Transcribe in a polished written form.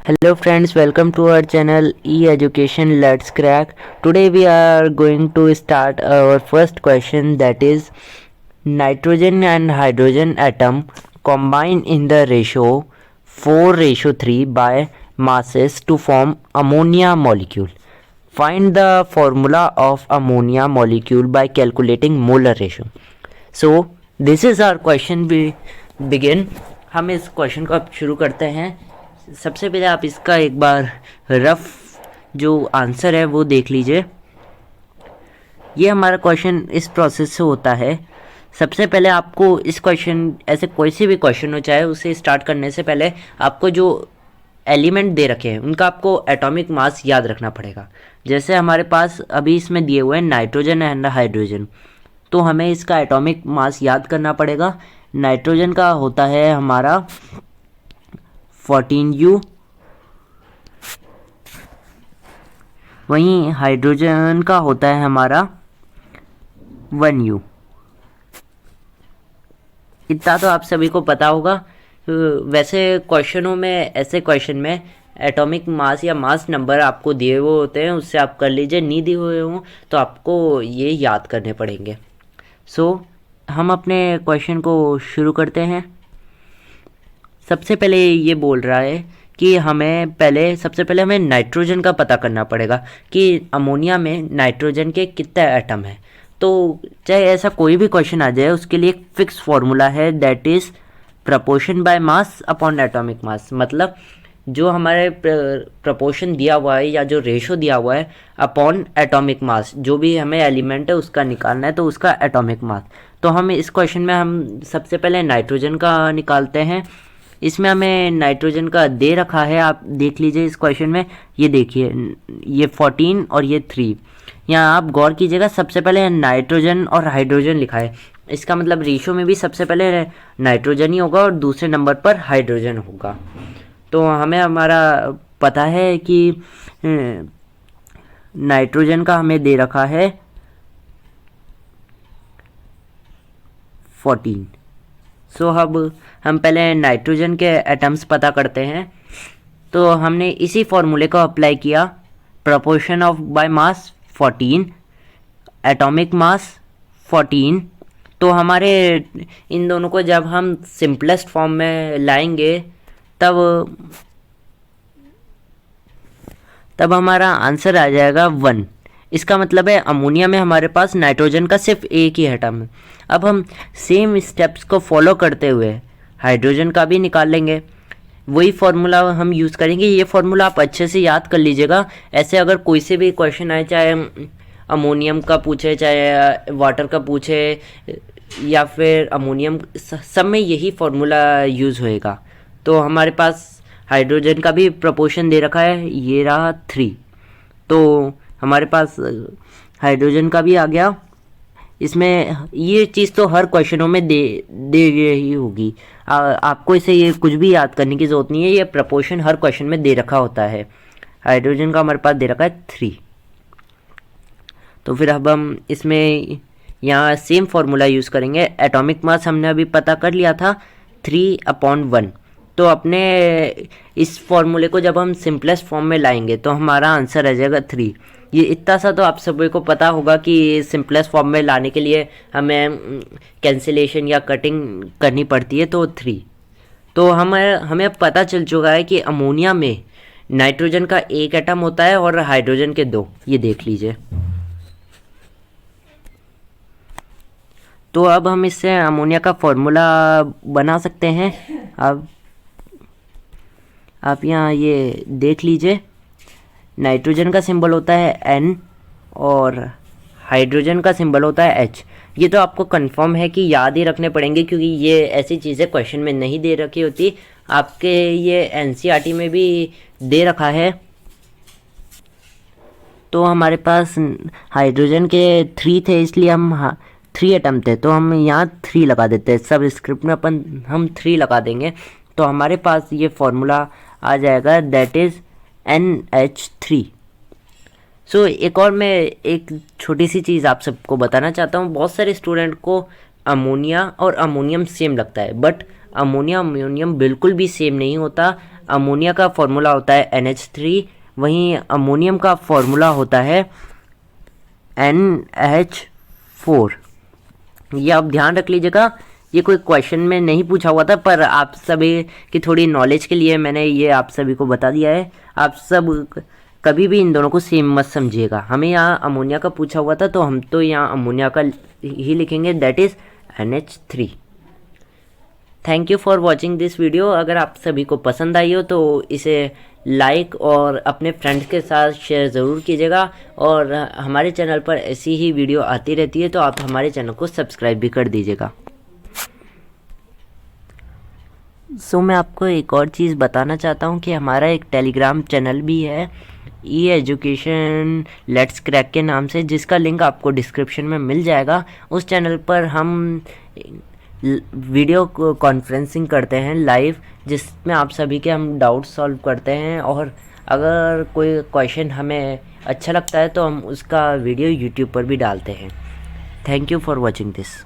Hello friends, welcome to our channel E-Education Let's Crack. Today we are going to start our first question, that is nitrogen and hydrogen atom combine in the ratio 4:3 by masses to form ammonia molecule. Find the formula of ammonia molecule by calculating molar ratio. So this is our question. We begin. हम इस question को अब शुरू करते हैं। सबसे पहले आप इसका एक बार रफ जो आंसर है वो देख लीजिए। ये हमारा क्वेश्चन इस प्रोसेस से होता है। सबसे पहले आपको इस क्वेश्चन, ऐसे कोई सी भी क्वेश्चन हो चाहे, उसे स्टार्ट करने से पहले आपको जो एलिमेंट दे रखे हैं उनका आपको एटॉमिक मास याद रखना पड़ेगा। जैसे हमारे पास अभी इसमें दिए हुए हैं नाइट्रोजन एंड हाइड्रोजन, तो हमें इसका एटॉमिक मास याद करना पड़ेगा। नाइट्रोजन का होता है हमारा 14U, वहीं हाइड्रोजन का होता है हमारा 1U। इतना तो आप सभी को पता होगा। वैसे क्वेश्चनों में, ऐसे क्वेश्चन में एटॉमिक मास या मास नंबर आपको दिए हुए होते हैं, उससे आप कर लीजिए। नहीं दिए हुए हों तो आपको ये याद करने पड़ेंगे। हम अपने क्वेश्चन को शुरू करते हैं। सबसे पहले ये बोल रहा है कि सबसे पहले हमें नाइट्रोजन का पता करना पड़ेगा कि अमोनिया में नाइट्रोजन के कितने एटम हैं। तो चाहे ऐसा कोई भी क्वेश्चन आ जाए, उसके लिए एक फिक्स फार्मूला है, that is proportion by mass upon atomic mass. मतलब जो हमारे प्रपोर्शन दिया हुआ है या जो रेशो दिया हुआ है अपॉन एटॉमिक मास, जो भी हमें एलिमेंट है उसका निकालना है, तो उसका एटॉमिक मास। तो हम इस क्वेश्चन में हम सबसे पहले नाइट्रोजन का निकालते हैं। इसमें हमें नाइट्रोजन का दे रखा है, आप देख लीजिए इस क्वेश्चन में। ये देखिए, ये 14 और ये 3। यहाँ आप गौर कीजिएगा, सबसे पहले नाइट्रोजन और हाइड्रोजन लिखा है। इसका मतलब रेशो में भी सबसे पहले नाइट्रोजन ही होगा और दूसरे नंबर पर हाइड्रोजन होगा। तो हमें हमारा पता है कि नाइट्रोजन का हमें दे रखा है 14। अब हम पहले नाइट्रोजन के एटम्स पता करते हैं। तो हमने इसी फॉर्मूले को अप्लाई किया, proportion of by mass 14, atomic mass 14। तो हमारे इन दोनों को जब हम सिंपलेस्ट फॉर्म में लाएंगे तब हमारा आंसर आ जाएगा 1। इसका मतलब है अमोनिया में हमारे पास नाइट्रोजन का सिर्फ एक ही एटम है। अब हम सेम स्टेप्स को फॉलो करते हुए हाइड्रोजन का भी निकाल लेंगे। वही फार्मूला हम यूज़ करेंगे। ये फार्मूला आप अच्छे से याद कर लीजिएगा। ऐसे अगर कोई से भी क्वेश्चन आए, चाहे अमोनियम का पूछे, चाहे वाटर का पूछे, या फिर अमोनियम, सब में यही फार्मूला यूज़ होएगा। तो हमारे पास हाइड्रोजन का भी प्रोपोर्शन दे रखा है, ये रहा 3। तो हमारे पास हाइड्रोजन का भी आ गया। इसमें ये चीज़ तो हर क्वेश्चनों में दे रही होगी। आपको इसे ये कुछ भी याद करने की ज़रूरत नहीं है, ये प्रोपोर्शन हर क्वेश्चन में दे रखा होता है। हाइड्रोजन का हमारे पास दे रखा है 3। तो फिर अब हम इसमें यहाँ सेम फार्मूला यूज़ करेंगे। एटॉमिक मास हमने अभी पता कर लिया था 3/1। तो अपने इस फॉर्मूले को जब हम सिंपलेस्ट फॉर्म में लाएंगे तो हमारा आंसर आ जाएगा 3। ये इतना सा तो आप सभी को पता होगा कि सिंपलेस्ट फॉर्म में लाने के लिए हमें कैंसिलेशन या कटिंग करनी पड़ती है, तो 3। तो हमें पता चल चुका है कि अमोनिया में नाइट्रोजन का एक एटम होता है और हाइड्रोजन के 2। ये देख लीजिए। तो अब हम इससे अमोनिया का फॉर्मूला बना सकते हैं। अब आप यहाँ ये देख लीजिए, नाइट्रोजन का सिंबल होता है N और हाइड्रोजन का सिंबल होता है H। ये तो आपको कंफर्म है कि याद ही रखने पड़ेंगे, क्योंकि ये ऐसी चीज़ें क्वेश्चन में नहीं दे रखी होती। आपके ये NCERT में भी दे रखा है। तो हमारे पास हाइड्रोजन के 3 थे, इसलिए हम 3 एटम थे, तो हम यहाँ 3 लगा देते हैं। सब स्क्रिप्ट में हम 3 लगा देंगे। तो हमारे पास ये फॉर्मूला आ जाएगा, दैट इज़ NH3। एक और मैं एक छोटी सी चीज़ आप सबको बताना चाहता हूँ। बहुत सारे स्टूडेंट को अमोनिया और अमोनियम सेम लगता है, बट अमोनिया अमोनियम बिल्कुल भी सेम नहीं होता। अमोनिया का फॉर्मूला होता है NH3, वहीं अमोनियम का फॉर्मूला होता है NH4। ये आप ध्यान रख लीजिएगा, ये कोई क्वेश्चन में नहीं पूछा हुआ था, पर आप सभी की थोड़ी नॉलेज के लिए मैंने ये आप सभी को बता दिया है। आप सब कभी भी इन दोनों को सेम मत समझिएगा। हमें यहाँ अमोनिया का पूछा हुआ था तो हम तो यहाँ अमोनिया का ही लिखेंगे, that is NH3। Thank you for watching this video. अगर आप सभी को पसंद आई हो तो इसे लाइक और अपने फ्रेंड्स के साथ शेयर ज़रूर कीजिएगा, और हमारे चैनल पर ऐसी ही वीडियो आती रहती है तो आप हमारे चैनल को सब्सक्राइब भी कर दीजिएगा। मैं आपको एक और चीज़ बताना चाहता हूँ कि हमारा एक टेलीग्राम चैनल भी है, ई एजुकेशन लेट्स क्रैक के नाम से, जिसका लिंक आपको डिस्क्रिप्शन में मिल जाएगा। उस चैनल पर हम वीडियो कॉन्फ्रेंसिंग करते हैं लाइव, जिसमें आप सभी के हम डाउट सॉल्व करते हैं, और अगर कोई क्वेश्चन हमें अच्छा लगता है तो हम उसका वीडियो यूट्यूब पर भी डालते हैं। Thank you for watching this.